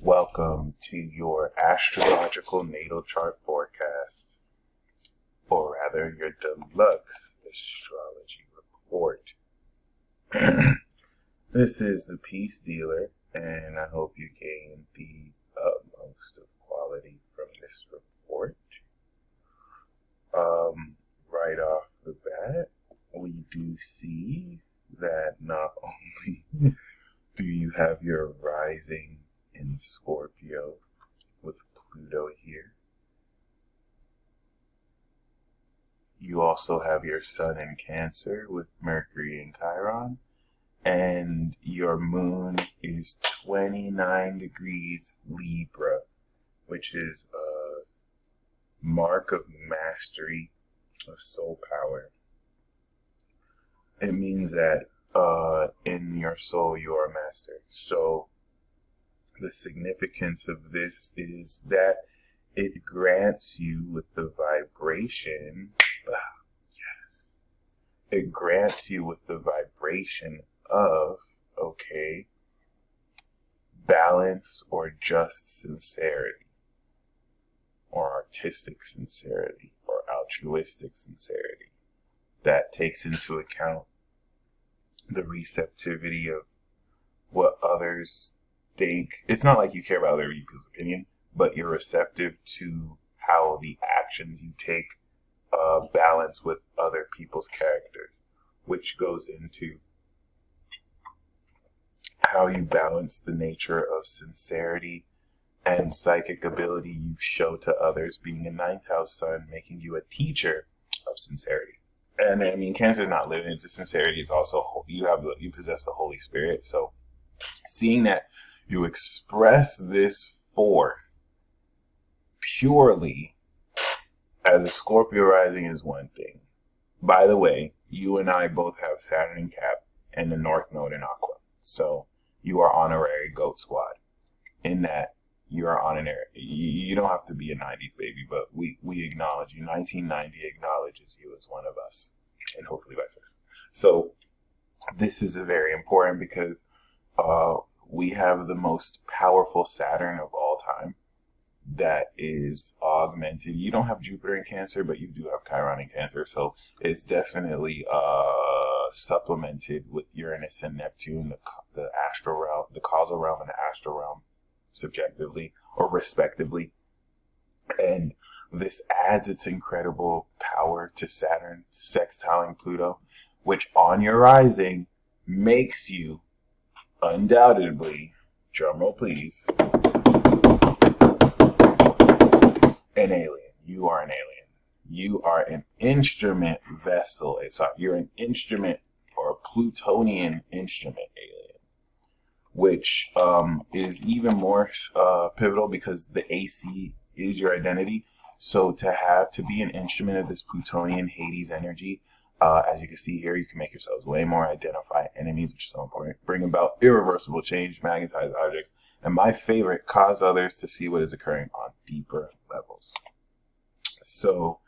Welcome to your astrological natal chart forecast, or rather, your deluxe astrology report. This is the Peace Dealer, and I hope you gain the utmost of quality from this report. Right off the bat, we do see that not only do you have your rising in Scorpio with Pluto here, you also have your Sun in Cancer with Mercury in Chiron, and your moon is 29 degrees Libra, which is a mark of mastery, of soul power. It means that in your soul you are a master. So the significance of this is that it grants you with the vibration, yes, it grants you with the vibration of, balanced or just sincerity, or artistic sincerity, or altruistic sincerity that takes into account the receptivity of what others think. It's not like you care about other people's opinion, but you're receptive to how the actions you take balance with other people's characters, which goes into how you balance the nature of sincerity and psychic ability you show to others, being a ninth house sun, making you a teacher of sincerity. And I mean, Cancer is not limited to sincerity. It's also you possess the Holy Spirit. So seeing that you express this force purely as a Scorpio rising is one thing. By the way, you and I both have Saturn in Cap and the North Node in Aqua. So you are honorary GOAT squad in that you are honorary. You don't have to be a 90s baby, but we acknowledge you. 1990 acknowledges you as one of us, and hopefully vice versa. So this is very important because we have the most powerful Saturn of all time that is augmented. You don't have Jupiter in Cancer, but you do have Chiron in Cancer, so it's definitely supplemented with Uranus and Neptune, the astral realm, the causal realm, and the astral realm, subjectively or respectively. And this adds its incredible power to Saturn sextiling Pluto, which on your rising makes you undoubtedly, drumroll please, an alien. You are an alien. You are an instrument vessel. You're an instrument, or a Plutonian instrument alien, which is even more pivotal because the AC is your identity. So to be an instrument of this Plutonian Hades energy, as you can see here, you can make yourselves way more, identify enemies, which is so important, bring about irreversible change, magnetize objects, and my favorite, cause others to see what is occurring on deeper levels. So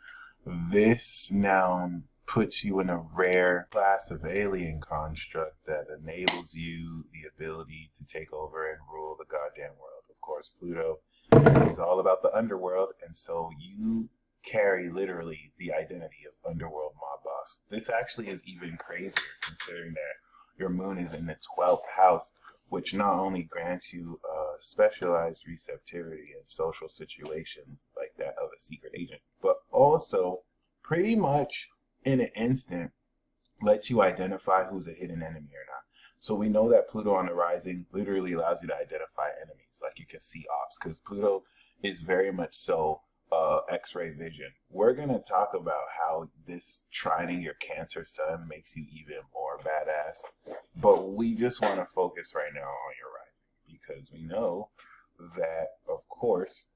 this now puts you in a rare class of alien construct that enables you the ability to take over and rule the goddamn world. Of course, Pluto is all about the underworld, and so you carry literally the identity of underworld mob boss. This actually is even crazier considering that your moon is in the 12th house, which not only grants you specialized receptivity in social situations like that of a secret agent, but also pretty much in an instant lets you identify who's a hidden enemy or not. So we know that Pluto on the rising literally allows you to identify enemies, like you can see ops, because Pluto is very much so X-ray vision. We're going to talk about how this trining your Cancer sun makes you even more badass, but we just want to focus right now on your rising, because we know that, of course,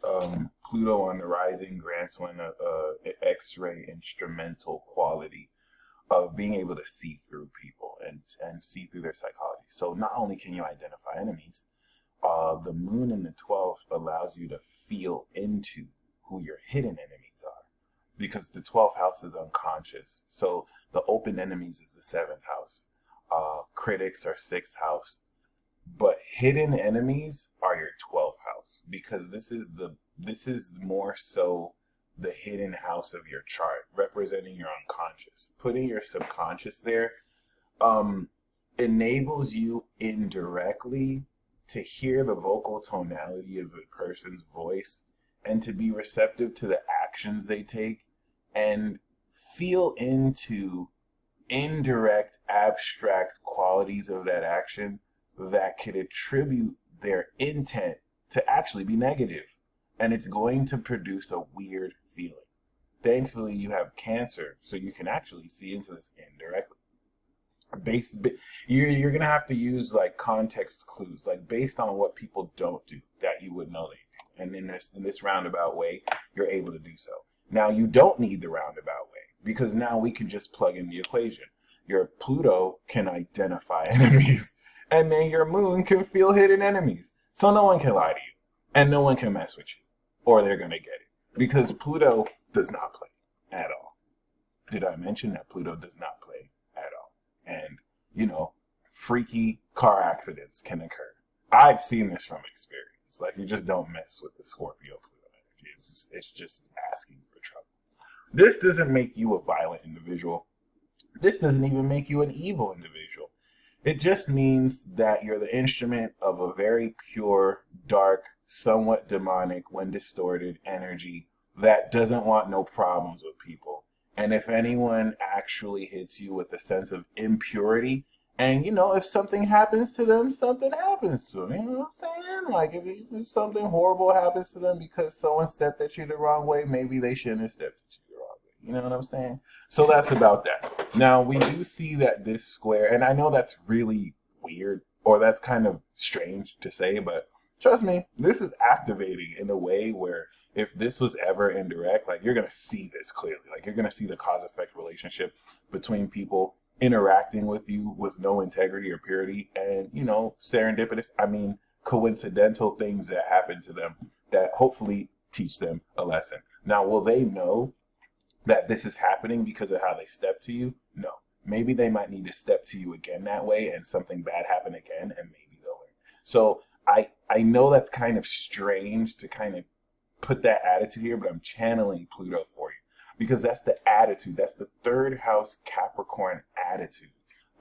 Pluto on the rising grants one an X-ray instrumental quality of being able to see through people and see through their psychology. So not only can you identify enemies, the moon in the 12th allows you to feel into who your hidden enemies are, because the 12th house is unconscious. So the open enemies is the 7th house. Critics are 6th house. But hidden enemies are your 12th house, because this is more so the hidden house of your chart, representing your unconscious. Putting your subconscious there enables you indirectly to hear the vocal tonality of a person's voice and to be receptive to the actions they take and feel into indirect, abstract qualities of that action that could attribute their intent to actually be negative. And it's going to produce a weird feeling. Thankfully, you have Cancer, so you can actually see into this indirectly. You're gonna have to use like context clues, like based on what people don't do that you would know they do. And in this roundabout way, you're able to do so. Now you don't need the roundabout way, because now we can just plug in the equation. Your Pluto can identify enemies, and then your moon can feel hidden enemies. So no one can lie to you, and no one can mess with you, or they're gonna get it. Because Pluto does not play at all. Did I mention that Pluto does not play at all? And, freaky car accidents can occur. I've seen this from experience. Like, you just don't mess with the Scorpio Pluto energy. It's just asking for trouble. This doesn't make you a violent individual. This doesn't even make you an evil individual. It just means that you're the instrument of a very pure, dark, somewhat demonic, when distorted energy that doesn't want no problems with people. And if anyone actually hits you with a sense of impurity, and if something happens to them, something happens to them. You know what I'm saying? Like if something horrible happens to them because someone stepped at you the wrong way, maybe they shouldn't have stepped at you the wrong way. You know what I'm saying? So that's about that. Now we do see that this square, and I know that's really weird, or that's kind of strange to say, but trust me, this is activating in a way where if this was ever indirect, like you're going to see this clearly. Like you're going to see the cause-effect relationship between people interacting with you with no integrity or purity and, serendipitous, coincidental things that happen to them that hopefully teach them a lesson. Now, will they know that this is happening because of how they step to you? No. Maybe they might need to step to you again that way and something bad happen again, and maybe they'll learn. So I know that's kind of strange to kind of put that attitude here, but I'm channeling Pluto for you because that's the attitude. That's the third house Capricorn attitude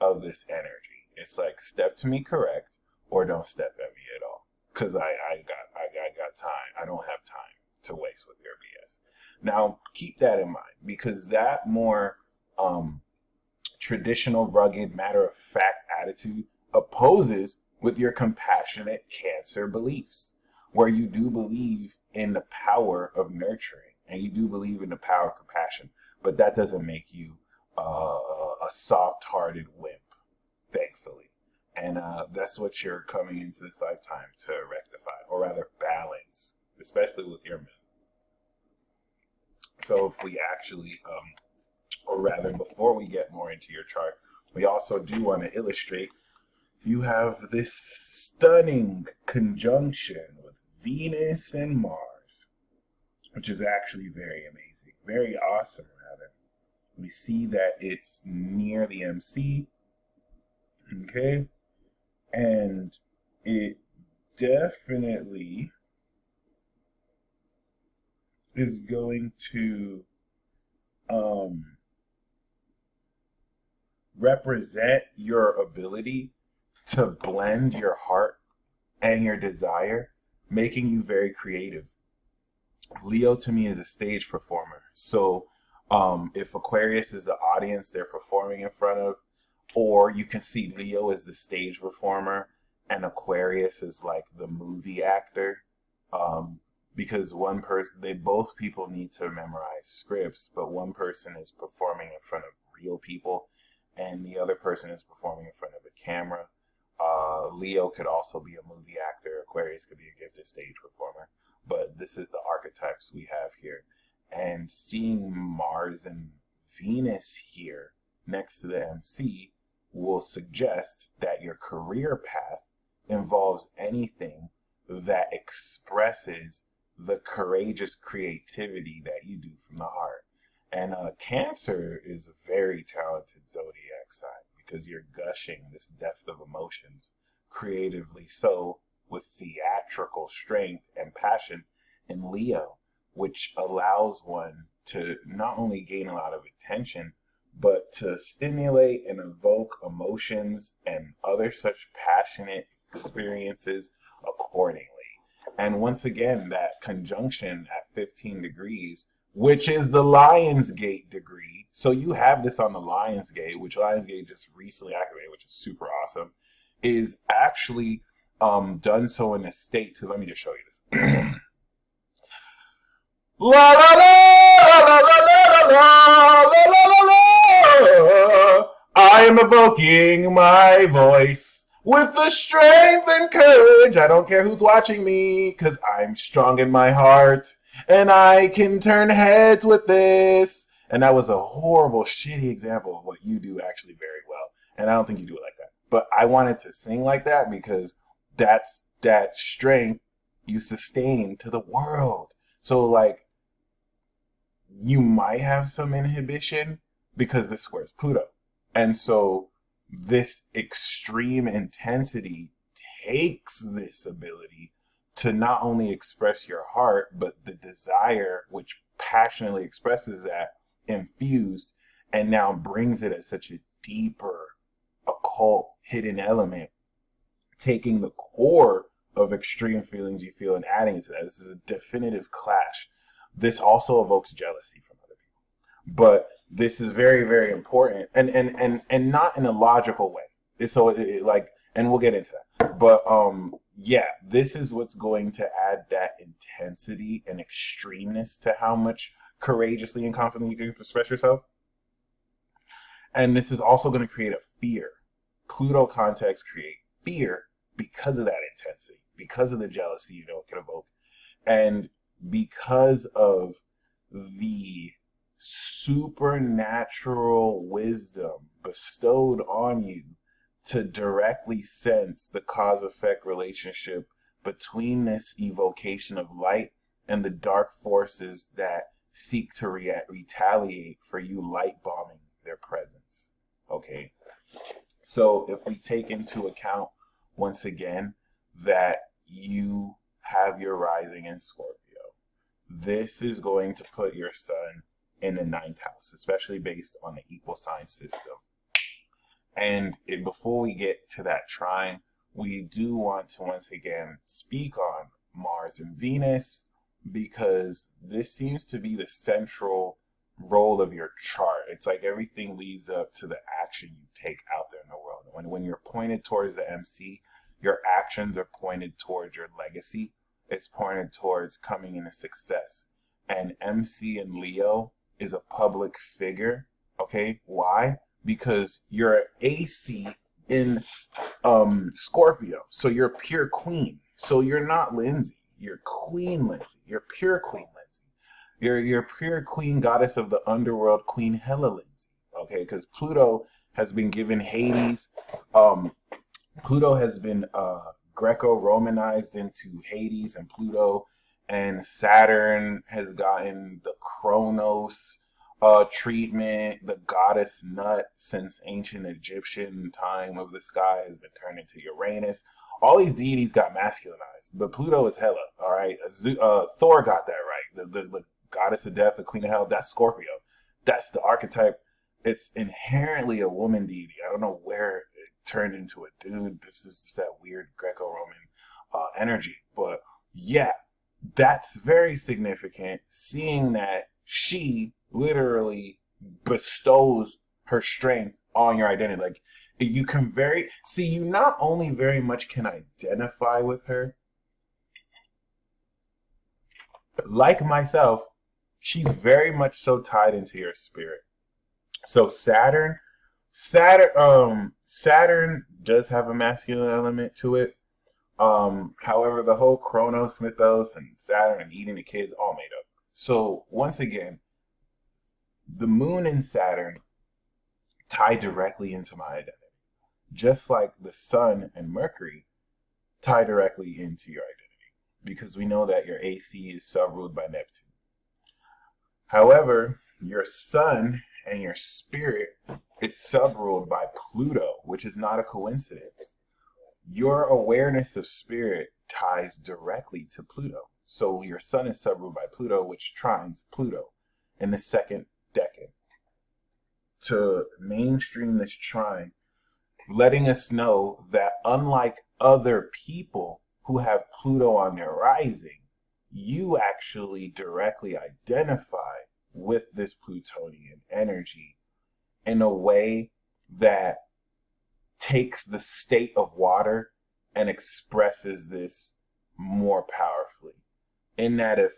of this energy. It's like, step to me correct or don't step at me at all, because I got time. I don't have time to waste with your BS. Now keep that in mind, because that more traditional, rugged, matter-of-fact attitude opposes with your compassionate Cancer beliefs, where you do believe in the power of nurturing and you do believe in the power of compassion, but that doesn't make you a soft-hearted wimp, thankfully. And that's what you're coming into this lifetime to rectify, or rather balance, especially with your moon. So if we actually, or rather before we get more into your chart, we also do want to illustrate you have this stunning conjunction with Venus and Mars, which is actually very amazing, very awesome, rather. We see that it's near the MC, okay? And it definitely is going to represent your ability to blend your heart and your desire, making you very creative. Leo to me is a stage performer. So if Aquarius is the audience they're performing in front of, or you can see Leo as the stage performer and Aquarius is like the movie actor. Because one person, both people need to memorize scripts, but one person is performing in front of real people and the other person is performing in front of a camera. Leo could also be a movie actor. Aquarius could be a gifted stage performer. But this is the archetypes we have here. And seeing Mars and Venus here next to the MC will suggest that your career path involves anything that expresses the courageous creativity that you do from the heart. And Cancer is a very talented zodiac sign because you're gushing this depth of emotions creatively so, with theatrical strength and passion in Leo, which allows one to not only gain a lot of attention, but to stimulate and evoke emotions and other such passionate experiences accordingly. And once again, that conjunction at 15 degrees, which is the Lionsgate degree. So you have this on the Lionsgate, which Lionsgate just recently activated, which is super awesome, is actually done so in a state. So let me just show you this. La la la la la la la la la la. I am evoking my voice with the strength and courage. I don't care who's watching me, cause I'm strong in my heart, and I can turn heads with this. And that was a horrible, shitty example of what you do actually very well. And I don't think you do it like that. But I wanted to sing like that because that's that strength you sustain to the world. So like, you might have some inhibition because this squares Pluto. And so this extreme intensity takes this ability to not only express your heart, but the desire, which passionately expresses that, infused, and now brings it at such a deeper, occult, hidden element, taking the core of extreme feelings you feel and adding it to that. This is a definitive clash. This also evokes jealousy from other people. But this is very, very important, and not in a logical way. So like, and we'll get into that. But yeah, this is what's going to add that intensity and extremeness to how much courageously and confidently you can express yourself. And this is also going to create a fear. Pluto contexts create fear because of that intensity, because of the jealousy it can evoke, and because of the supernatural wisdom bestowed on you to directly sense the cause-effect relationship between this evocation of light and the dark forces that seek to retaliate for you light bombing their presence. Okay, so if we take into account once again that you have your rising in Scorpio, this is going to put your sun in the 9th house, especially based on the equal sign system. And before we get to that trine, we do want to once again speak on Mars and Venus, because this seems to be the central role of your chart. It's like everything leads up to the action you take out there in the world. When you're pointed towards the MC, your actions are pointed towards your legacy. It's pointed towards coming into success. And MC in Leo is a public figure. Okay, why? Because you're AC in Scorpio, so you're pure queen. So you're not Lindsey, you're Queen Lindsey. You're pure Queen Lindsey. You're pure queen goddess of the underworld, Queen Hela Lindsey. Okay, because Pluto has been given Hades. Pluto has been Greco-Romanized into Hades and Pluto, and Saturn has gotten the Kronos treatment. The goddess nut since ancient Egyptian time of the sky has been turned into Uranus. All these deities got masculinized, but Pluto is Hela. All right, Thor got that right. The goddess of death, the queen of hell, that's Scorpio. That's the archetype. It's inherently a woman deity. I don't know where it turned into a dude. This is just that weird Greco-Roman energy. But yeah, that's very significant, seeing that she literally bestows her strength on your identity. Like, you can you not only very much can identify with her, like myself, she's very much so tied into your spirit. So Saturn does have a masculine element to it. However, the whole Kronos mythos and Saturn and eating the kids, all made up. So once again, the moon and Saturn tie directly into my identity, just like the sun and Mercury tie directly into your identity, because we know that your AC is sub-ruled by Neptune. However, your sun and your spirit is sub-ruled by Pluto, which is not a coincidence. Your awareness of spirit ties directly to Pluto. So your sun is subruled by Pluto, which trines Pluto in the second decan. To mainstream this trine, letting us know that unlike other people who have Pluto on their rising, you actually directly identify with this Plutonian energy in a way that takes the state of water and expresses this more powerfully. In that, if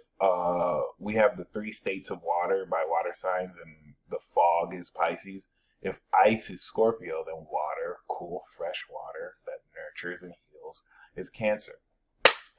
we have the three states of water by water signs, and the fog is Pisces. If ice is Scorpio, then water, cool, fresh water that nurtures and heals, is Cancer.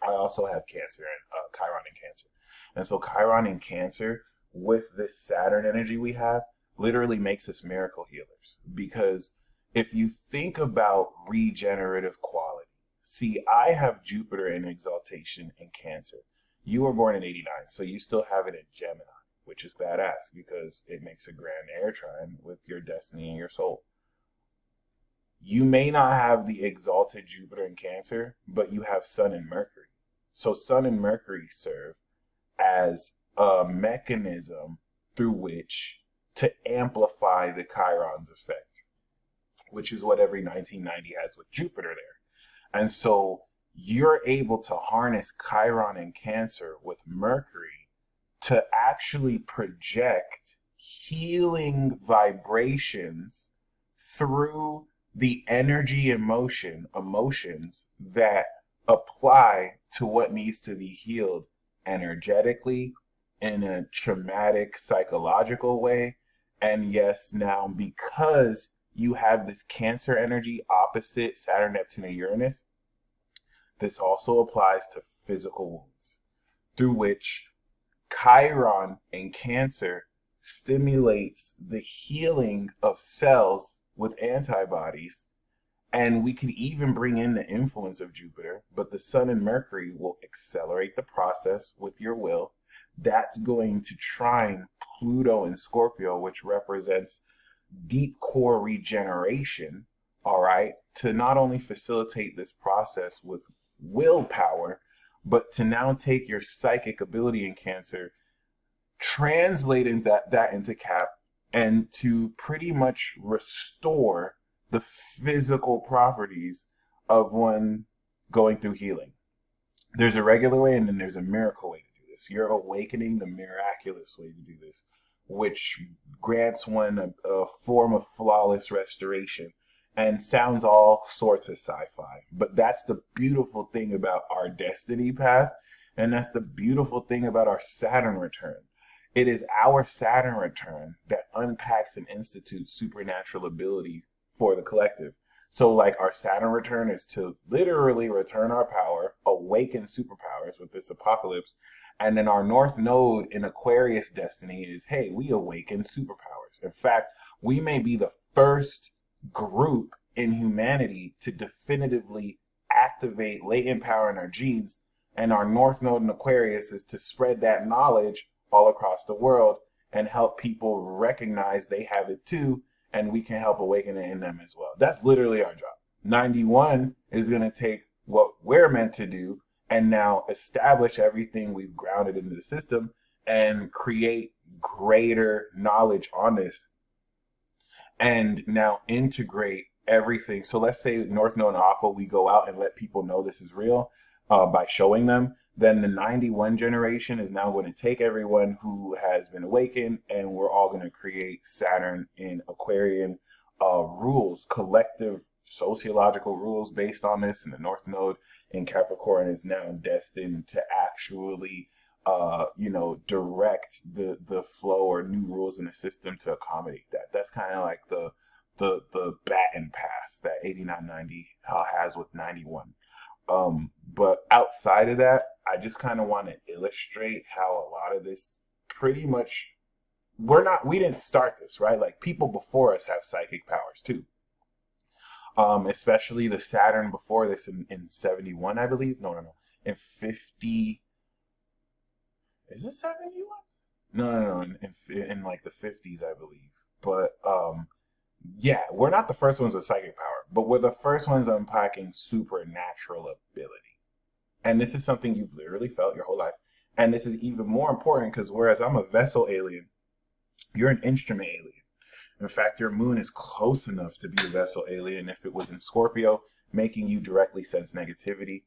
I also have Cancer and Chiron in Cancer. And so Chiron in Cancer, with this Saturn energy we have, literally makes us miracle healers. Because if you think about regenerative quality, see, I have Jupiter in exaltation in Cancer. You were born in 89, so you still have it in Gemini, which is badass because it makes a grand air trine with your destiny and your soul. You may not have the exalted Jupiter in Cancer, but you have Sun and Mercury. So Sun and Mercury serve as a mechanism through which to amplify the Chiron's effect, which is what every 1990 has with Jupiter there. And so you're able to harness Chiron in Cancer with Mercury to actually project healing vibrations through the energy emotions that apply to what needs to be healed energetically in a traumatic psychological way. And yes, now because you have this Cancer energy opposite Saturn, Neptune, and Uranus, this also applies to physical wounds, through which Chiron in Cancer stimulates the healing of cells with antibodies. And we could even bring in the influence of Jupiter, but the Sun and Mercury will accelerate the process with your will. That's going to trine Pluto and Scorpio, which represents deep core regeneration, all right, to not only facilitate this process with willpower, but to now take your psychic ability in Cancer, translating that into Cap, and to pretty much restore the physical properties of one going through healing. There's a regular way and then there's a miracle way to do this. You're awakening the miraculous way to do this, which grants one a form of flawless restoration and sounds all sorts of sci-fi. But that's the beautiful thing about our destiny path, and that's the beautiful thing about our Saturn return. It is our Saturn return that unpacks and institutes supernatural ability for the collective. So like our Saturn return is to literally return our power, awaken superpowers with this apocalypse. And then our North Node in Aquarius destiny is, hey, we awaken superpowers. In fact, we may be the first group in humanity to definitively activate latent power in our genes. And our North Node in Aquarius is to spread that knowledge all across the world and help people recognize they have it too, and we can help awaken it in them as well. That's literally our job. 91 is going to take what we're meant to do and now establish everything we've grounded into the system and create greater knowledge on this and now integrate everything. So let's say North Node and Aqua, we go out and let people know this is real by showing them. Then the 91 generation is now going to take everyone who has been awakened, and we're all going to create Saturn in Aquarian rules, collective sociological rules based on this. And the North Node in Capricorn is now destined to actually, direct the flow or new rules in the system to accommodate that. That's kind of like the baton pass that 8990 has with 91. But outside of that, I just kind of want to illustrate how a lot of this pretty much, we didn't start this, right? Like people before us have psychic powers too. Especially the Saturn before this in 71, I believe. No. In 50, is it 71? No. In like the 50s, I believe. But Yeah, we're not the first ones with psychic power, but we're the first ones unpacking supernatural ability. And this is something you've literally felt your whole life. And this is even more important because whereas I'm a vessel alien, you're an instrument alien. In fact, your moon is close enough to be a vessel alien if it was in Scorpio, making you directly sense negativity.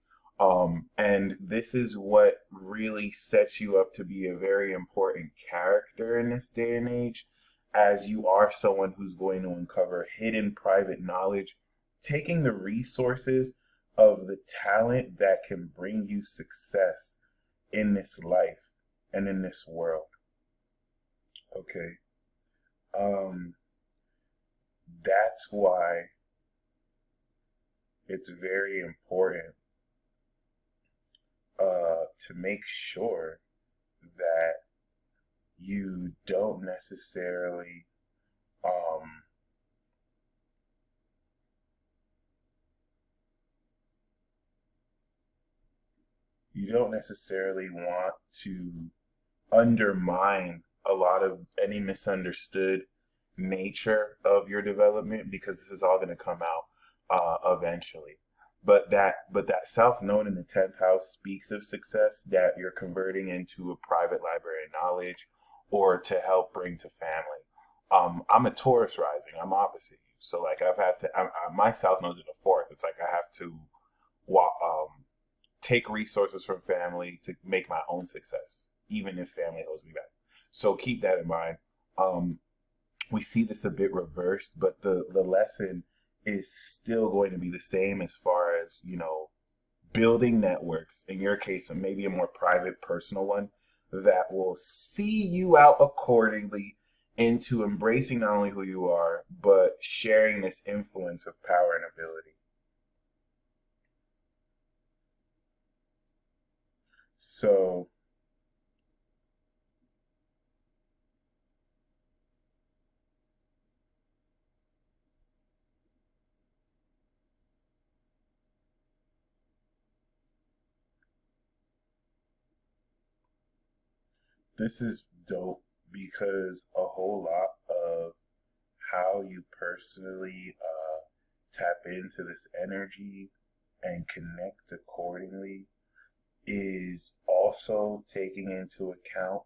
And this is what really sets you up to be a very important character in this day and age, as you are someone who's going to uncover hidden private knowledge, taking the resources of the talent that can bring you success in this life and in this world. Okay. Um, that's why it's very important to make sure that you don't necessarily um, want to undermine a lot of any misunderstood nature of your development, because this is all going to come out eventually. But that self known in the 10th house speaks of success that you're converting into a private library of knowledge or to help bring to family. I'm a Taurus rising. I'm opposite you. So like I've had to, my south knows in the fourth. It's like I have to walk, take resources from family to make my own success, even if family holds me back. So keep that in mind. Um, we see this a bit reversed, but the lesson is still going to be the same as far as, building networks, in your case, and maybe a more private, personal one, that will see you out accordingly into embracing not only who you are, but sharing this influence of power and ability. So this is dope because a whole lot of how you personally tap into this energy and connect accordingly is also taking into account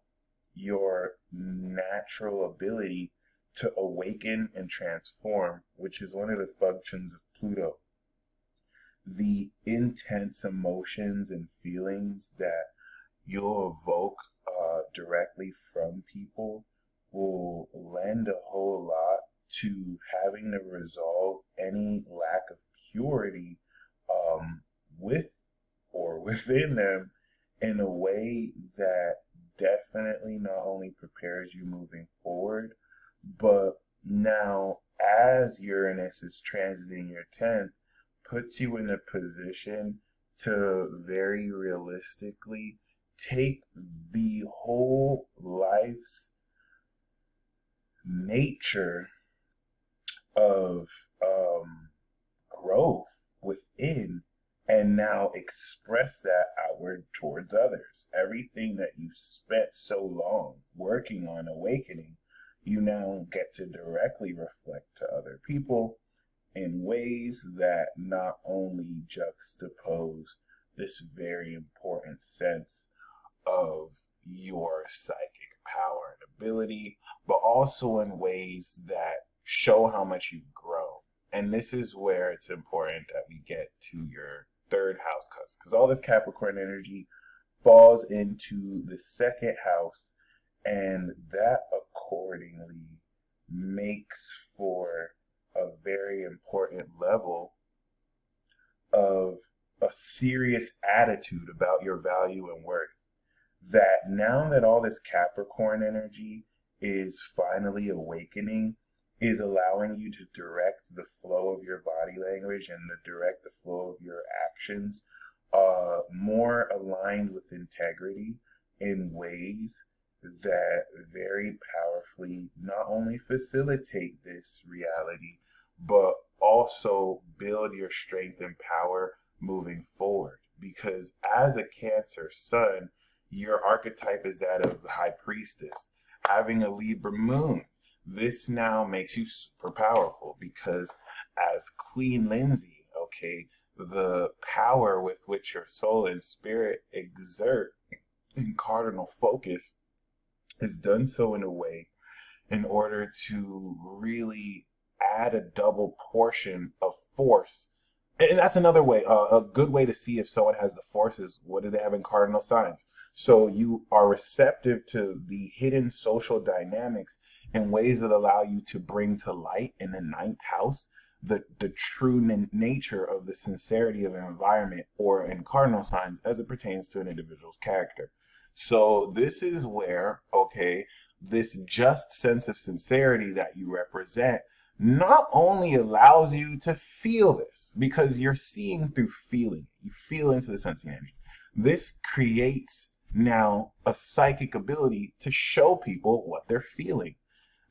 your natural ability to awaken and transform, which is one of the functions of Pluto. The intense emotions and feelings that you'll evoke directly from people will lend a whole lot to having to resolve any lack of purity with or within them in a way that definitely not only prepares you moving forward, but now as Uranus is transiting your 10th, puts you in a position to very realistically take the whole life's nature of growth within and now express that outward towards others. Everything that you spent so long working on awakening, you now get to directly reflect to other people in ways that not only juxtapose this very important sense of your psychic power and ability, but also in ways that show how much you've grown. And this is where it's important that we get to your third house, because all this Capricorn energy falls into the second house, and that accordingly makes for a very important level of a serious attitude about your value and worth. That now that all this Capricorn energy is finally awakening, is allowing you to direct the flow of your body language and to direct the flow of your actions more aligned with integrity in ways that very powerfully not only facilitate this reality, but also build your strength and power moving forward. Because as a Cancer sun, your archetype is that of the high priestess, having a Libra moon. this now makes you super powerful because as Queen Lindsey, okay, the power with which your soul and spirit exert in cardinal focus is done so in a way in order to really add a double portion of force. And that's another way, a good way to see if someone has the force is what do they have in cardinal signs. So you are receptive to the hidden social dynamics in ways that allow you to bring to light in the ninth house the true nature of the sincerity of an environment or in cardinal signs as it pertains to an individual's character. So this is where, okay, this just sense of sincerity that you represent not only allows you to feel this because you're seeing through feeling, you feel into the sensing energy. This creates now a psychic ability to show people what they're feeling,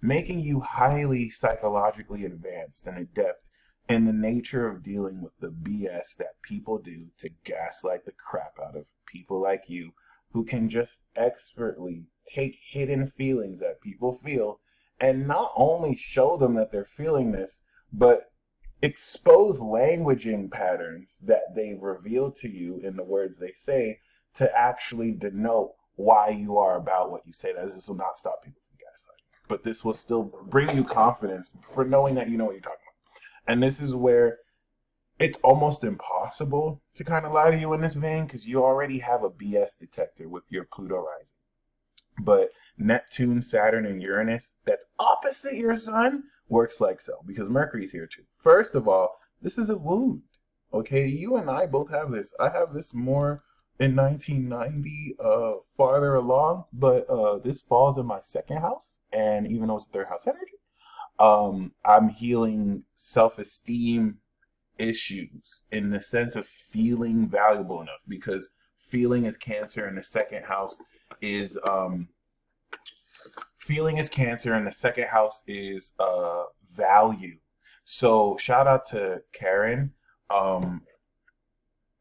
making you highly psychologically advanced and adept in the nature of dealing with the BS that people do to gaslight the crap out of people like you who can just expertly take hidden feelings that people feel and not only show them that they're feeling this, but expose languaging patterns that they reveal to you in the words they say to actually denote why you are about what you say. That this will not stop people from gaslighting, but this will still bring you confidence for knowing that you know what you're talking about. And this is where it's almost impossible to kind of lie to you in this vein because you already have a BS detector with your Pluto rising. But Neptune, Saturn, and Uranus, that's opposite your sun, works like so because Mercury's here too. First of all, this is a wound. Okay, you and I both have this. I have this more in 1990, farther along, but this falls in my second house, and even though it's third house energy, I'm healing self-esteem issues in the sense of feeling valuable enough because feeling is Cancer and the second house is value. So shout out to Karen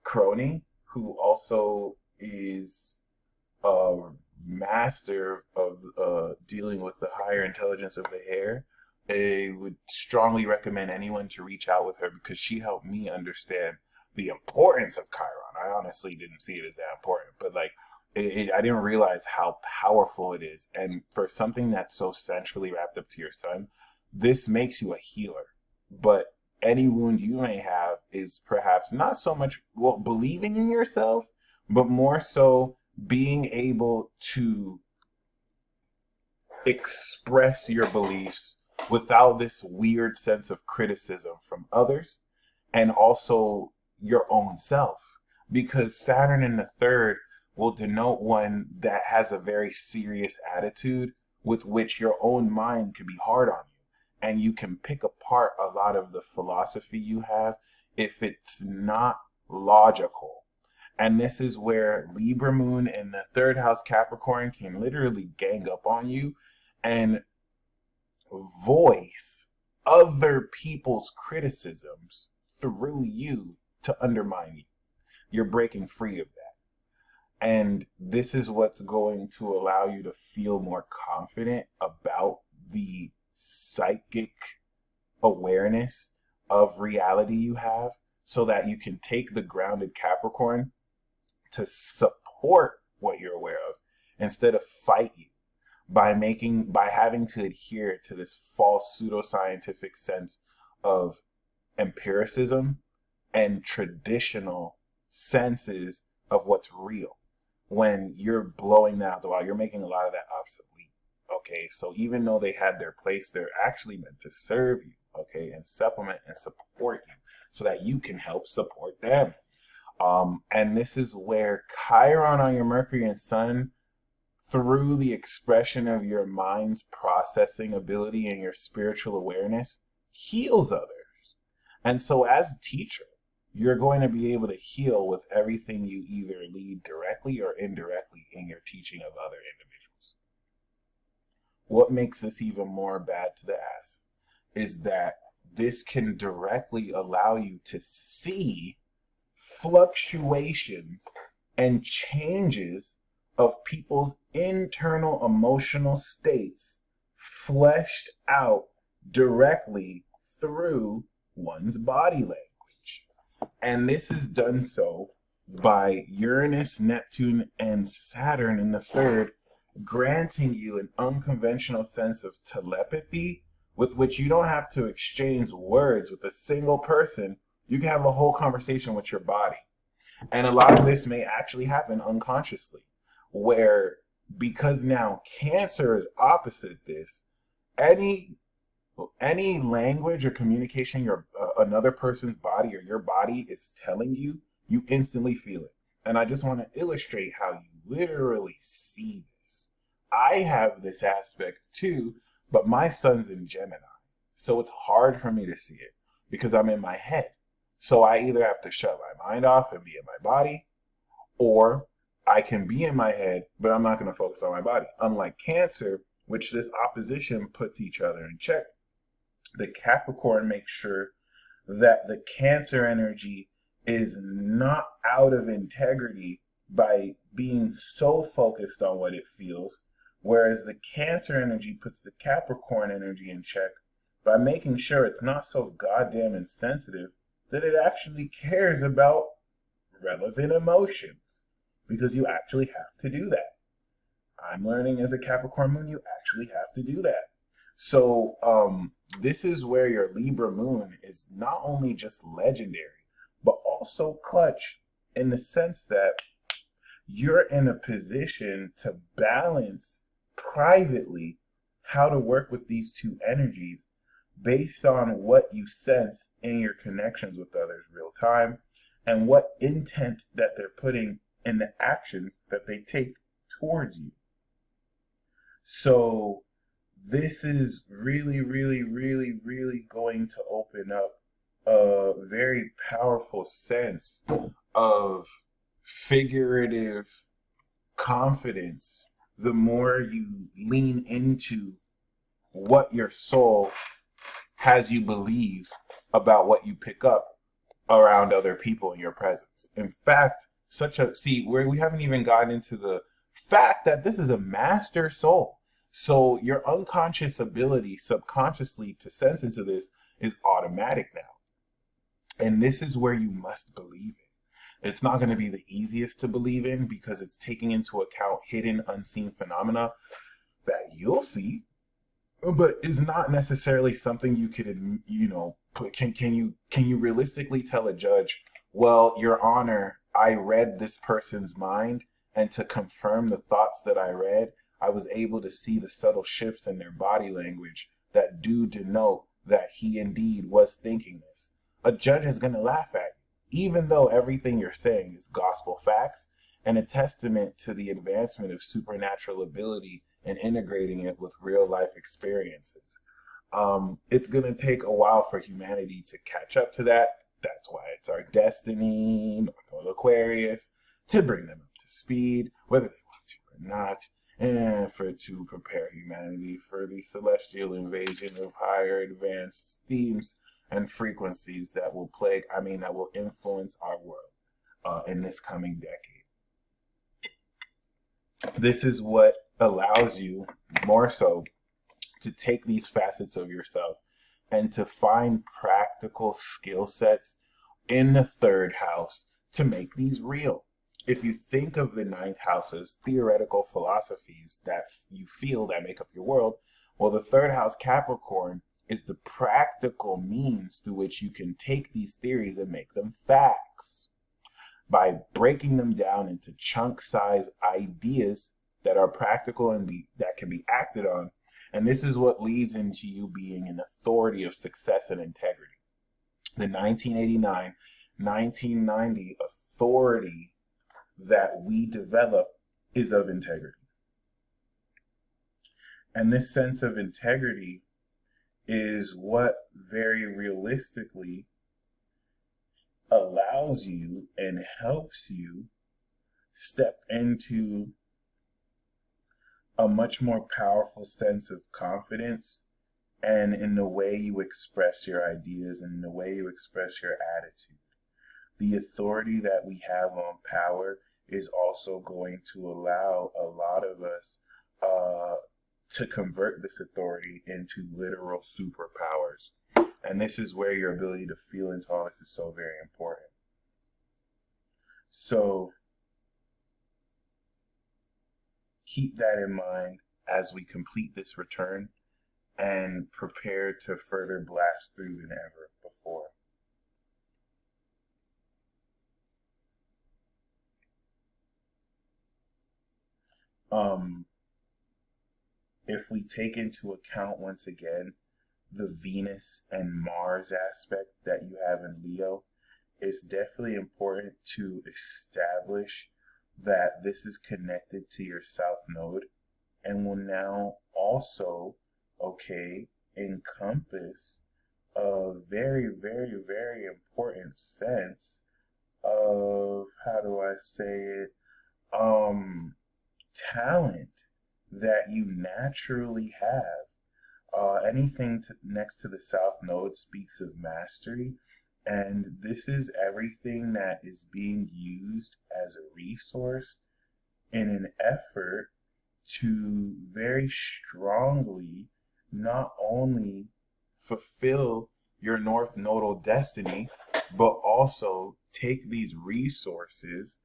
Crony, who also is a master of dealing with the higher intelligence of the hair. I would strongly recommend anyone to reach out with her because she helped me understand the importance of Chiron. I honestly didn't see it as that important, but like I didn't realize how powerful it is. And for something that's so centrally wrapped up to your sun, this makes you a healer. But any wound you may have is perhaps not so much believing in yourself, but more so being able to express your beliefs without this weird sense of criticism from others and also your own self. Because Saturn in the third will denote one that has a very serious attitude with which your own mind can be hard on you. And you can pick apart a lot of the philosophy you have if it's not logical. And this is where Libra moon in the third house Capricorn can literally gang up on you and voice other people's criticisms through you to undermine you. You're breaking free of that. And this is what's going to allow you to feel more confident about the psychic awareness of reality you have so that you can take the grounded Capricorn to support what you're aware of instead of fight you by having to adhere to this false pseudoscientific sense of empiricism and traditional senses of what's real. When you're blowing that out the wall, you're making a lot of that obsolete. Okay, so even though they had their place, they're actually meant to serve you, okay, and supplement and support you so that you can help support them. And this is where Chiron on your Mercury and Sun, through the expression of your mind's processing ability and your spiritual awareness, heals others. And so as a teacher, you're going to be able to heal with everything you either lead directly or indirectly in your teaching of other individuals. What makes this even more bad to the ass is that this can directly allow you to see fluctuations and changes of people's internal emotional states fleshed out directly through one's body language. And this is done so by Uranus, Neptune, and Saturn in the third, granting you an unconventional sense of telepathy with which you don't have to exchange words with a single person. You can have a whole conversation with your body. And a lot of this may actually happen unconsciously, where because now Cancer is opposite this, any language or communication your another person's body or your body is telling you, you instantly feel it. And I just want to illustrate how you literally see this. I have this aspect too, but my sun's in Gemini, so it's hard for me to see it because I'm in my head. So I either have to shut my mind off and be in my body, or I can be in my head, but I'm not going to focus on my body. Unlike Cancer, which this opposition puts each other in check, the Capricorn makes sure that the Cancer energy is not out of integrity by being so focused on what it feels, whereas the Cancer energy puts the Capricorn energy in check by making sure it's not so goddamn insensitive that it actually cares about relevant emotions, because you actually have to do that. I'm learning as a Capricorn moon, you actually have to do that. So this is where your Libra moon is not only just legendary, but also clutch in the sense that you're in a position to balance privately how to work with these two energies based on what you sense in your connections with others real time and what intent that they're putting in the actions that they take towards you. So this is really, really, really, really going to open up a very powerful sense of figurative confidence the more you lean into what your soul has you believe about what you pick up around other people in your presence. In fact, we haven't even gotten into the fact that this is a master soul. So your unconscious ability subconsciously to sense into this is automatic now. And this is where you must believe it. It's not going to be the easiest to believe in because it's taking into account hidden, unseen phenomena that you'll see, but is not necessarily something you could, can you realistically tell a judge, well, Your Honor, I read this person's mind, and to confirm the thoughts that I read, I was able to see the subtle shifts in their body language that do denote that he indeed was thinking this. A judge is going to laugh at you, even though everything you're saying is gospel facts and a testament to the advancement of supernatural ability and integrating it with real life experiences. It's going to take a while for humanity to catch up to that. That's why it's our destiny, North Node Aquarius, to bring them up to speed, whether they want to or not, and to prepare humanity for the celestial invasion of higher advanced themes and frequencies that will influence our world in this coming decade. This is what allows you more so to take these facets of yourself and to find practical skill sets in the third house to make these real. If you think of the ninth house as theoretical philosophies that you feel that make up your world, well, the third house Capricorn is the practical means through which you can take these theories and make them facts by breaking them down into chunk-size ideas that are practical and that can be acted on. And this is what leads into you being an authority of success and integrity. The 1989-1990 authority that we develop is of integrity. And this sense of integrity is what very realistically allows you and helps you step into a much more powerful sense of confidence and in the way you express your ideas and in the way you express your attitude. The authority that we have on power is also going to allow a lot of us to convert this authority into literal superpowers. And this is where your ability to feel into all this is so very important. So keep that in mind as we complete this return and prepare to further blast through than ever before. If we take into account once again the Venus and Mars aspect that you have in Leo, it's definitely important to establish that this is connected to your South Node and will now also, encompass a very, very, very important sense of, how do I say it, talent that you naturally have. Anything next to the South Node speaks of mastery, and this is everything that is being used as a resource in an effort to very strongly not only fulfill your North Nodal destiny, but also take these resources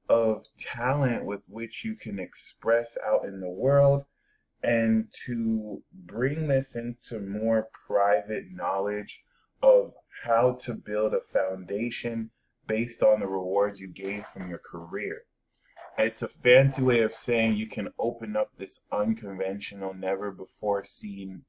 of talent with which you can express out in the world and to bring this into more private knowledge of how to build a foundation based on the rewards you gain from your career. It's a fancy way of saying you can open up this unconventional, never before seen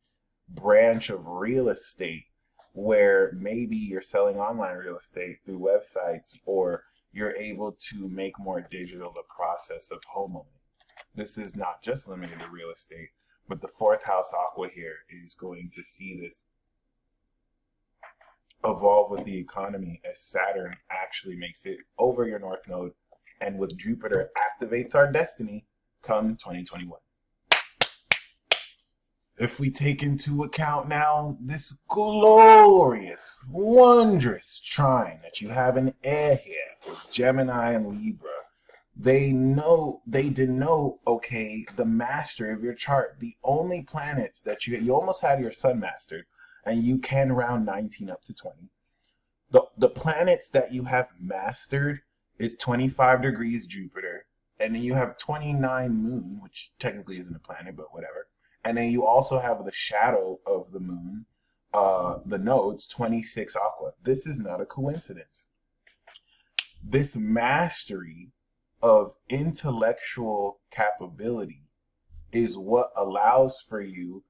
branch of real estate where maybe you're selling online real estate through websites, or you're able to make more digital the process of homeowning. This is not just limited to real estate, but the fourth house aqua here is going to see this evolve with the economy as Saturn actually makes it over your North Node, and with Jupiter activates our destiny come 2021. If we take into account now this glorious, wondrous trine that you have in air here with Gemini and Libra, they denote, the mastery of your chart. The only planets that you almost had your sun mastered, and you can round 19 up to 20. The planets that you have mastered is 25 degrees Jupiter, and then you have 29 moon, which technically isn't a planet, but whatever. And then you also have the shadow of the moon, the nodes, 26 aqua. This is not a coincidence. This mastery of intellectual capability is what allows for you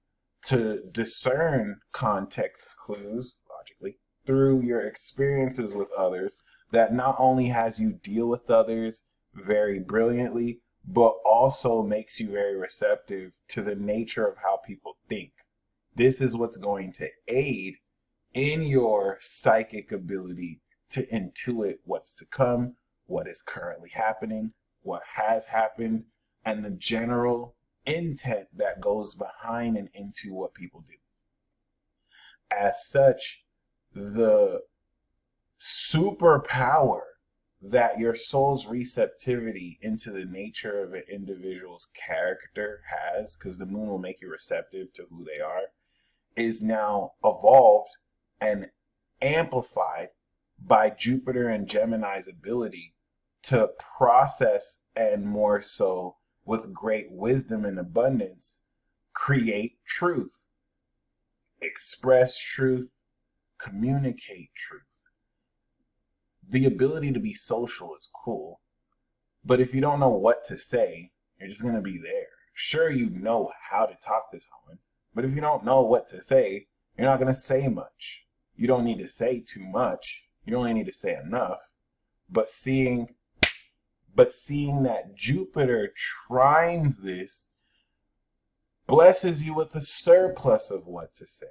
to discern context clues, logically, through your experiences with others, that not only has you deal with others very brilliantly, but also makes you very receptive to the nature of how people think. This is what's going to aid in your psychic ability to intuit what's to come, what is currently happening, what has happened, and the general intent that goes behind and into what people do. As such, the superpower that your soul's receptivity into the nature of an individual's character has, because the moon will make you receptive to who they are, is now evolved and amplified by Jupiter and Gemini's ability to process, and more so with great wisdom and abundance, create truth, express truth, communicate truth. The ability to be social is cool, but if you don't know what to say, you're just going to be there. Sure, you know how to talk to someone, but if you don't know what to say, you're not going to say much. You don't need to say too much. You only need to say enough. But seeing that Jupiter trines this blesses you with a surplus of what to say.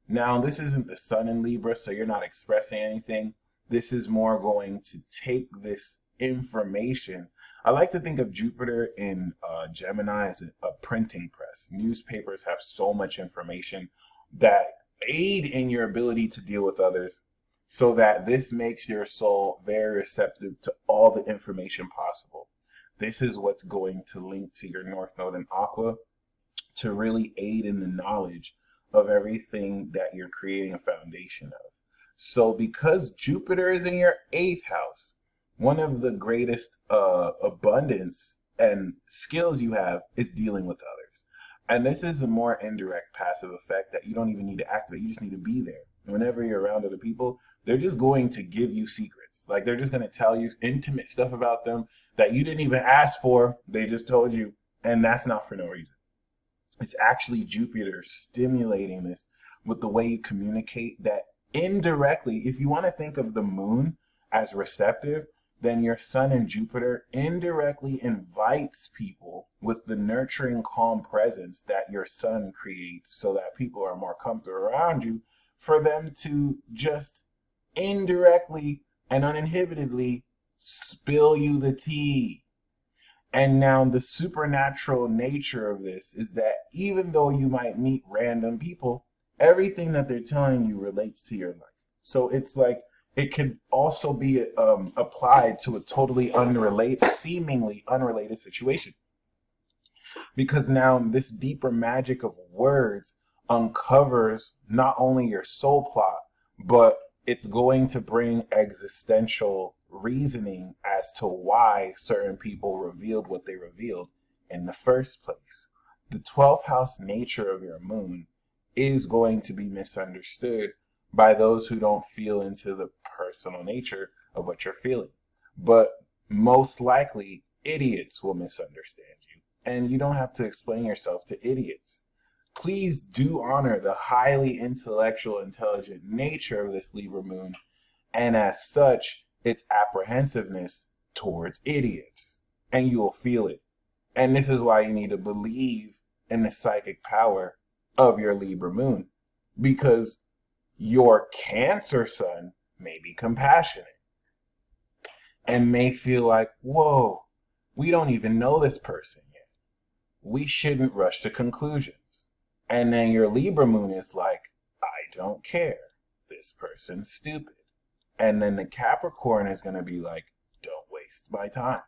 Now, this isn't the sun in Libra, so you're not expressing anything. This is more going to take this information. I like to think of Jupiter in Gemini as a printing press. Newspapers have so much information that aid in your ability to deal with others, so that this makes your soul very receptive to all the information possible. This is what's going to link to your North Node in Aqua to really aid in the knowledge of everything that you're creating a foundation of. So because Jupiter is in your 8th house, one of the greatest abundance and skills you have is dealing with others. And this is a more indirect passive effect that you don't even need to activate. You just need to be there. Whenever you're around other people, they're just going to give you secrets. Like they're just going to tell you intimate stuff about them that you didn't even ask for. They just told you. And that's not for no reason. It's actually Jupiter stimulating this with the way you communicate that indirectly. If you want to think of the moon as receptive, then your sun and Jupiter indirectly invites people with the nurturing, calm presence that your sun creates so that people are more comfortable around you, for them to just indirectly and uninhibitedly spill you the tea. And now the supernatural nature of this is that even though you might meet random people, everything that they're telling you relates to your life. So it's like it could also be applied to a totally unrelated, seemingly unrelated situation. Because now this deeper magic of words uncovers not only your soul plot, but it's going to bring existential reasoning as to why certain people revealed what they revealed in the first place. The 12th house nature of your moon is going to be misunderstood by those who don't feel into the personal nature of what you're feeling. But most likely, idiots will misunderstand you, and you don't have to explain yourself to idiots. Please do honor the highly intellectual, intelligent nature of this Libra moon, and as such, its apprehensiveness towards idiots. And you will feel it. And this is why you need to believe in the psychic power of your Libra moon, because your Cancer sun may be compassionate and may feel like, whoa, we don't even know this person yet. We shouldn't rush to conclusions. And then your Libra moon is like, I don't care. This person's stupid. And then the Capricorn is going to be like, don't waste my time.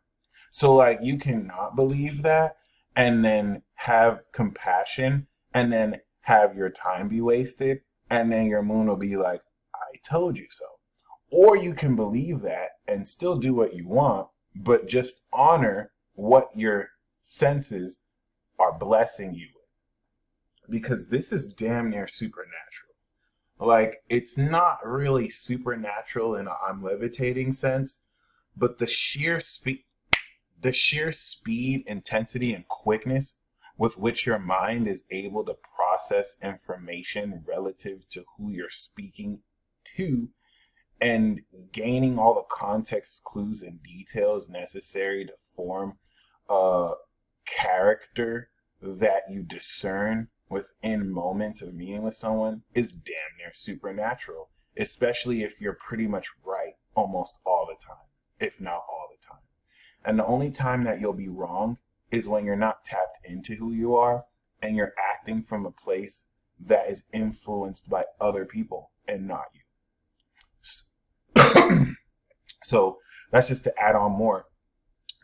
So like you cannot believe that and then have compassion and then have your time be wasted. And then your moon will be like, I told you so. Or you can believe that and still do what you want, but just honor what your senses are blessing you with. Because this is damn near supernatural. Like, it's not really supernatural in a I'm levitating sense, but the sheer speed, intensity, and quickness with which your mind is able to process information relative to who you're speaking to and gaining all the context clues and details necessary to form a character that you discern within moments of meeting with someone is damn near supernatural, especially if you're pretty much right almost all the time, if not all the time. And the only time that you'll be wrong is when you're not tapped into who you are and you're acting from a place that is influenced by other people and not you. So that's just to add on more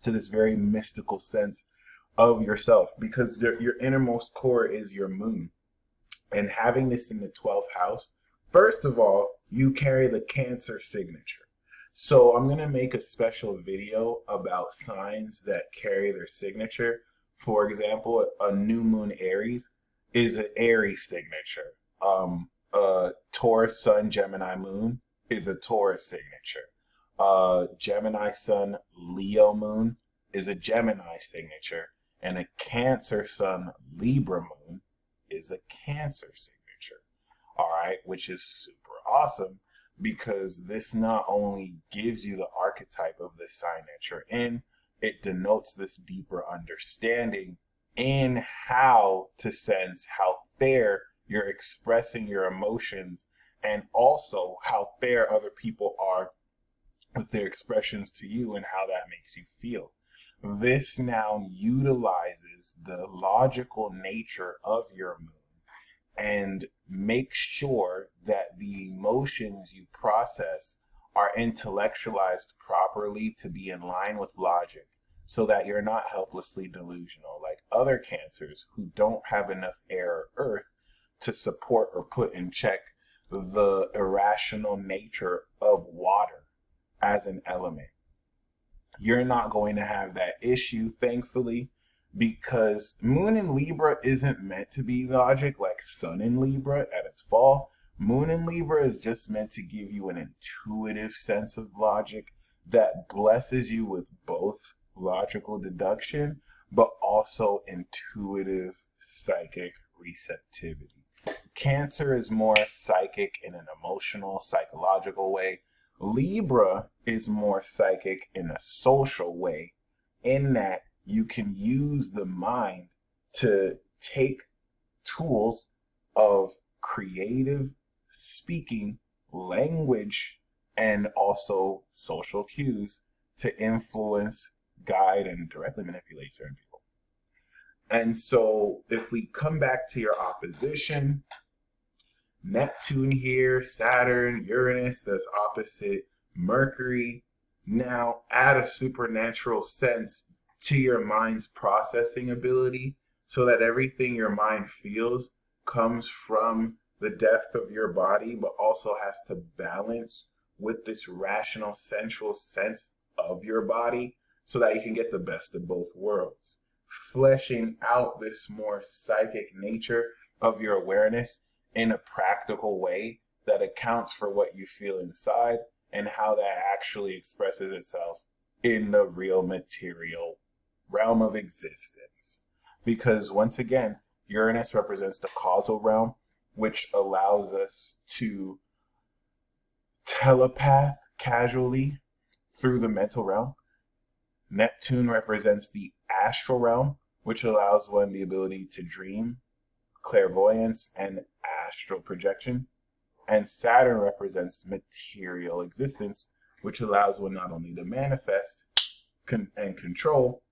to this very mystical sense of yourself, because your innermost core is your moon. And having this in the 12th house, first of all, you carry the Cancer signature. So I'm going to make a special video about signs that carry their signature. For example, a new moon Aries is an Aries signature. Taurus sun, Gemini moon is a Taurus signature. Gemini sun, Leo moon is a Gemini signature. And a Cancer sun, Libra moon is a Cancer signature. All right, which is super awesome, because this not only gives you the archetype of the sign that you're in, it denotes this deeper understanding in how to sense how fair you're expressing your emotions, and also how fair other people are with their expressions to you and how that makes you feel. This now utilizes the logical nature of your moon and makes sure that the emotions you process are intellectualized properly to be in line with logic, so that you're not helplessly delusional. Like, other Cancers who don't have enough air or earth to support or put in check the irrational nature of water as an element. You're not going to have that issue, thankfully, because Moon in Libra isn't meant to be logic like Sun in Libra at its fall. Moon in Libra is just meant to give you an intuitive sense of logic that blesses you with both logical deduction, but also intuitive psychic receptivity. Cancer is more psychic in an emotional, psychological way. Libra is more psychic in a social way, in that you can use the mind to take tools of creative speaking, language, and also social cues to influence, guide, and directly manipulate certain people. And so if we come back to your opposition, Neptune here, Saturn, Uranus, that's opposite Mercury. Now add a supernatural sense to your mind's processing ability so that everything your mind feels comes from the depth of your body, but also has to balance with this rational, sensual sense of your body so that you can get the best of both worlds. Fleshing out this more psychic nature of your awareness in a practical way that accounts for what you feel inside and how that actually expresses itself in the real material realm of existence. Because once again, Uranus represents the causal realm, which allows us to telepath casually through the mental realm. Neptune represents the astral realm, which allows one the ability to dream, clairvoyance, and astral projection. And Saturn represents material existence, which allows one not only to manifest and control,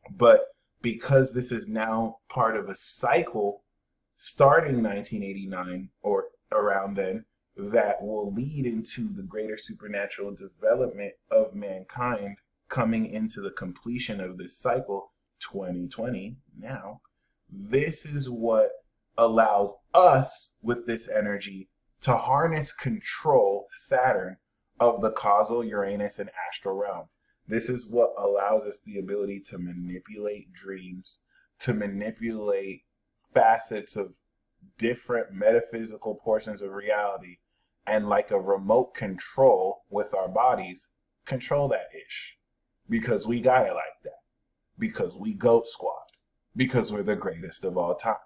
but because this is now part of a cycle starting 1989 or around then, that will lead into the greater supernatural development of mankind coming into the completion of this cycle, 2020 now. This is what allows us with this energy to harness control, Saturn, of the causal, Uranus, and astral realm. This is what allows us the ability to manipulate dreams, to manipulate facets of different metaphysical portions of reality, and like a remote control with our bodies, control that ish. Because we got it like that. Because we Goat Squad. Because we're the greatest of all time.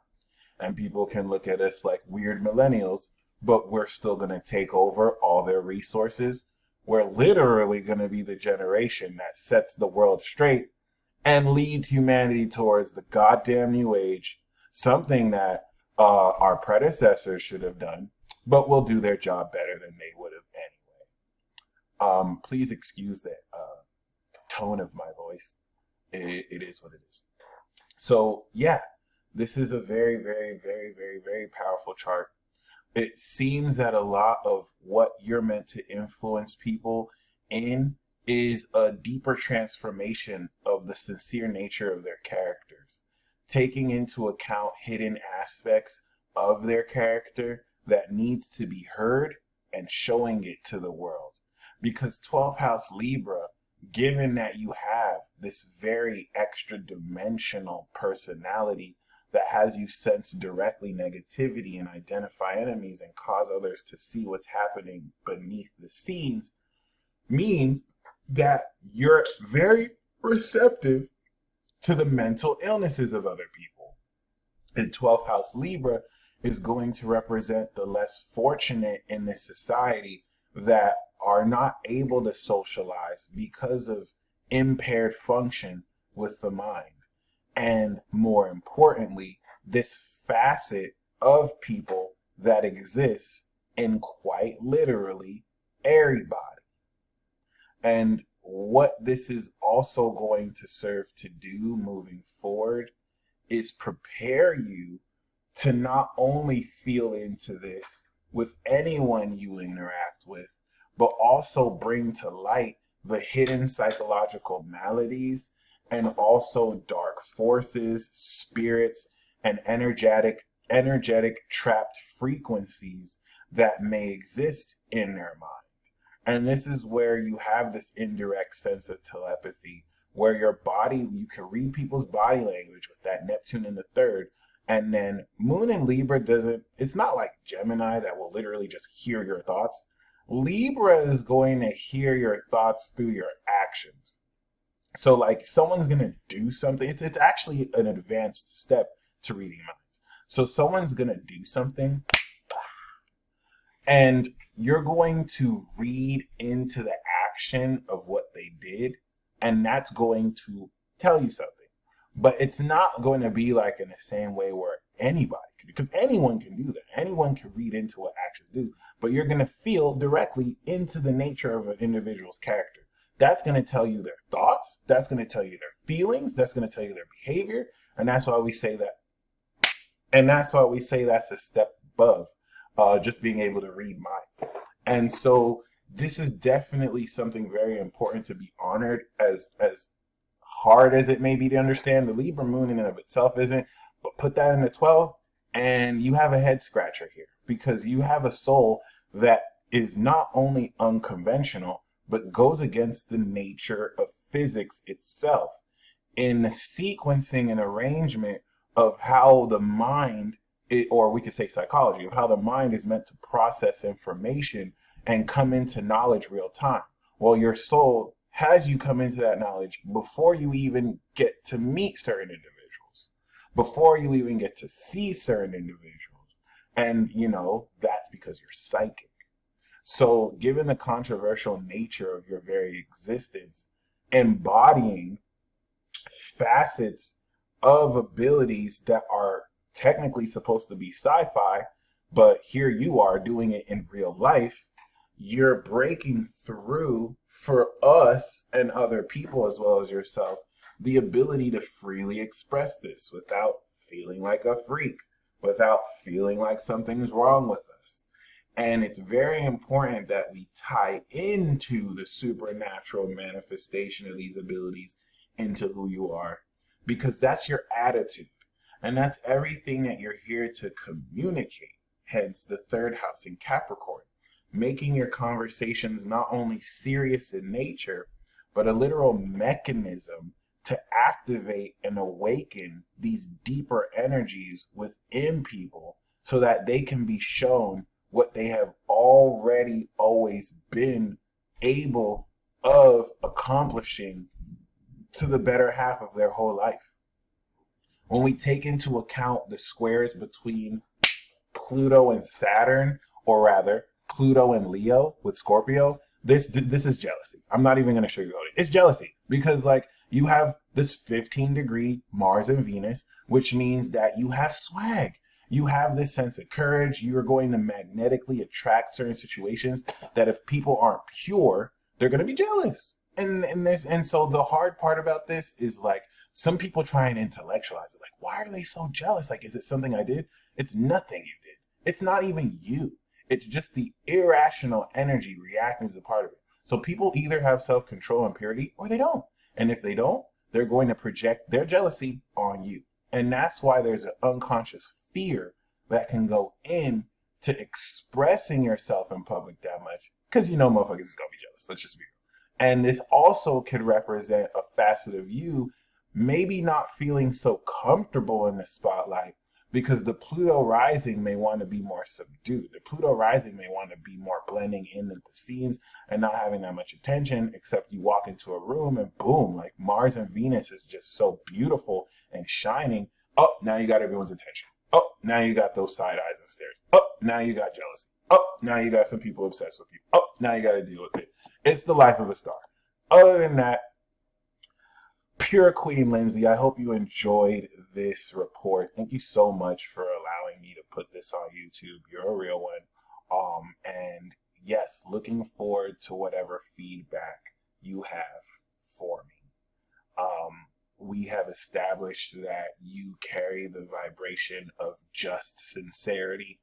And people can look at us like weird millennials, but we're still going to take over all their resources. We're literally going to be the generation that sets the world straight and leads humanity towards the goddamn new age, something that our predecessors should have done, but will do their job better than they would have anyway. Please excuse that tone of my voice. It is what it is. So yeah, this is a very, very, very, very, very powerful chart. It seems that a lot of what you're meant to influence people in is a deeper transformation of the sincere nature of their characters, taking into account hidden aspects of their character that needs to be heard and showing it to the world. Because 12th house Libra, given that you have this very extra dimensional personality that has you sense directly negativity and identify enemies and cause others to see what's happening beneath the scenes, means that you're very receptive to the mental illnesses of other people. And 12th house Libra is going to represent the less fortunate in this society that are not able to socialize because of impaired function with the mind. And more importantly, this facet of people that exists in quite literally everybody. And what this is also going to serve to do moving forward is prepare you to not only feel into this with anyone you interact with, but also bring to light the hidden psychological maladies and also dark dark forces, spirits, and energetic trapped frequencies that may exist in their mind. And this is where you have this indirect sense of telepathy, where your body, you can read people's body language with that Neptune in the third. And then Moon in Libra doesn't, it's not like Gemini that will literally just hear your thoughts. Libra is going to hear your thoughts through your actions. So like someone's going to do something. It's actually an advanced step to reading minds. So someone's going to do something and you're going to read into the action of what they did. And that's going to tell you something. But it's not going to be like in the same way where anybody can, because anyone can do that. Anyone can read into what actions do, but you're going to feel directly into the nature of an individual's character. That's going to tell you their thoughts. That's going to tell you their feelings. That's going to tell you their behavior. And that's why we say that. And that's why we say that's a step above just being able to read minds. And so this is definitely something very important to be honored, as hard as it may be to understand. The Libra moon in and of itself isn't, but put that in the 12th and you have a head scratcher here, because you have a soul that is not only unconventional, but goes against the nature of physics itself in the sequencing and arrangement of how the mind, or we could say psychology, of how the mind is meant to process information and come into knowledge real time. Well, your soul has you come into that knowledge before you even get to meet certain individuals, before you even get to see certain individuals. And, you know, that's because you're psychic. So given the controversial nature of your very existence, embodying facets of abilities that are technically supposed to be sci-fi, but here you are doing it in real life, you're breaking through, for us and other people as well as yourself, the ability to freely express this without feeling like a freak, without feeling like something's wrong with us. And it's very important that we tie into the supernatural manifestation of these abilities into who you are, because that's your attitude. And that's everything that you're here to communicate. Hence the third house in Capricorn, making your conversations not only serious in nature, but a literal mechanism to activate and awaken these deeper energies within people so that they can be shown what they have already always been able of accomplishing to the better half of their whole life. When we take into account the squares between Pluto and Saturn, or rather Pluto and Leo with Scorpio, this is jealousy. I'm not even going to sugarcoat it. It's jealousy because like you have this 15-degree Mars and Venus, which means that you have swag. You have this sense of courage. You are going to magnetically attract certain situations that if people aren't pure, they're going to be jealous. And so the hard part about this is like some people try and intellectualize it. Like, why are they so jealous? Like, is it something I did? It's nothing you did. It's not even you. It's just the irrational energy reacting as a part of it. So people either have self-control and purity or they don't. And if they don't, they're going to project their jealousy on you. And that's why there's an unconscious fear that can go in to expressing yourself in public that much. Because you know motherfuckers is going to be jealous. Let's just be real. And this also could represent a facet of you maybe not feeling so comfortable in the spotlight, because the Pluto rising may want to be more subdued. The Pluto rising may want to be more blending in with the scenes and not having that much attention, except you walk into a room and boom, like Mars and Venus is just so beautiful and shining. Oh, now you got everyone's attention. Oh, now you got those side eyes and stares. Oh, now you got jealousy. Oh, now you got some people obsessed with you. Oh, now you got to deal with it. It's the life of a star. Other than that, pure Queen Lindsey, I hope you enjoyed this report. Thank you so much for allowing me to put this on YouTube. You're a real one. And yes, looking forward to whatever feedback you have for me. We have established that you carry the vibration of just sincerity,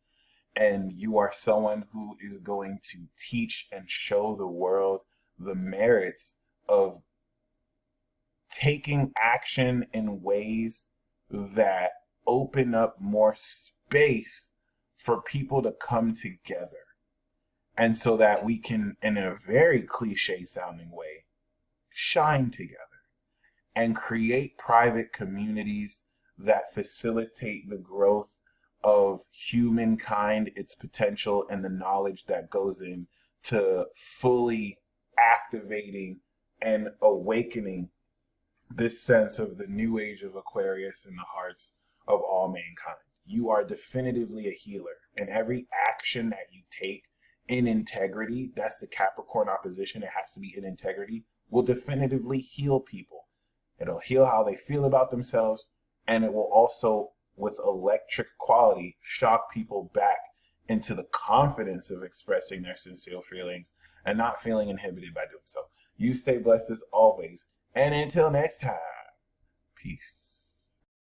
and you are someone who is going to teach and show the world the merits of taking action in ways that open up more space for people to come together. And so that we can, in a very cliche sounding way, shine together and create private communities that facilitate the growth of humankind, its potential, and the knowledge that goes in to fully activating and awakening this sense of the new age of Aquarius in the hearts of all mankind. You are definitively a healer, and every action that you take in integrity, that's the Capricorn opposition, it has to be in integrity, will definitively heal people. It'll heal how they feel about themselves, and it will also, with electric quality, shock people back into the confidence of expressing their sincere feelings and not feeling inhibited by doing so. You stay blessed as always, and until next time, peace.